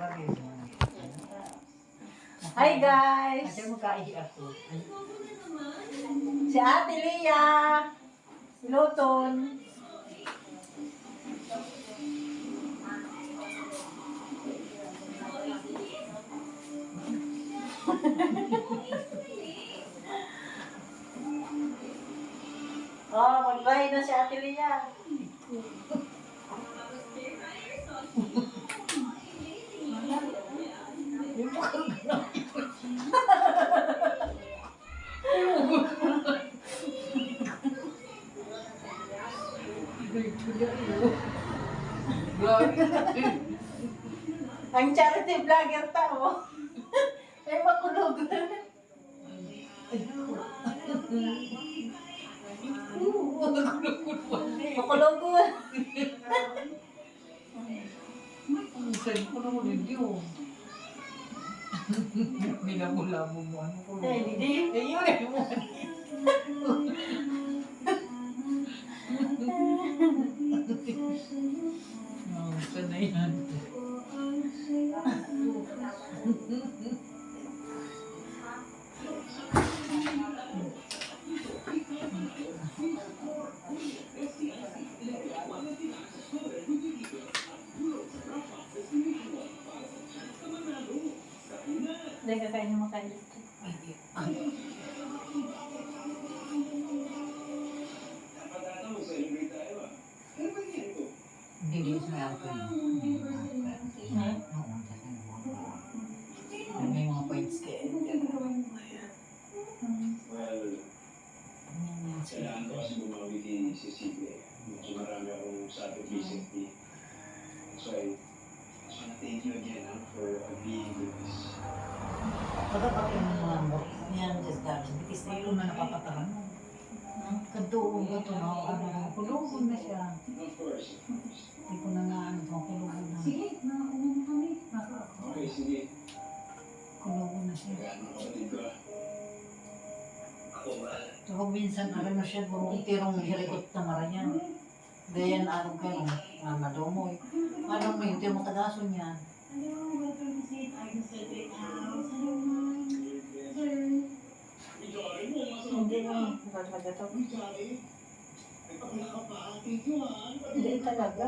Hi guys! Si Ate Lia! Si Luton! Oh, mag-bye na si Ate Lia. Ang charity vlogger tao. Ay, makulog. Makulog. Saan ko naman hindi oh. Minamula mo ano ko. Hindi. Ayun eh mo. Oh, sana yan. Hindi ka kayo makain. Hindi sa ako yun. May mga points kayo. Kailangan ko kasi bumawi kay Cecilia. Medyo marami akong sabi recently. So I want to thank you again for agreeing with this. Pagkapat yung mga mo, yan just that. Because na yun na napapataran mo. Kadoong ko ito, kulungan na siya. Of course. Hindi ko na kulungan na. Okay, sige. Kulungan na siya. Kaya mga kapatid ko. Ako ba? So kung minsan, na siya, tirong hirikot na mara niya. Gayan, kayo, madomoy. Mo, hindi mo tagaso niya. Hindi mo. Magagato. Hindi talaga.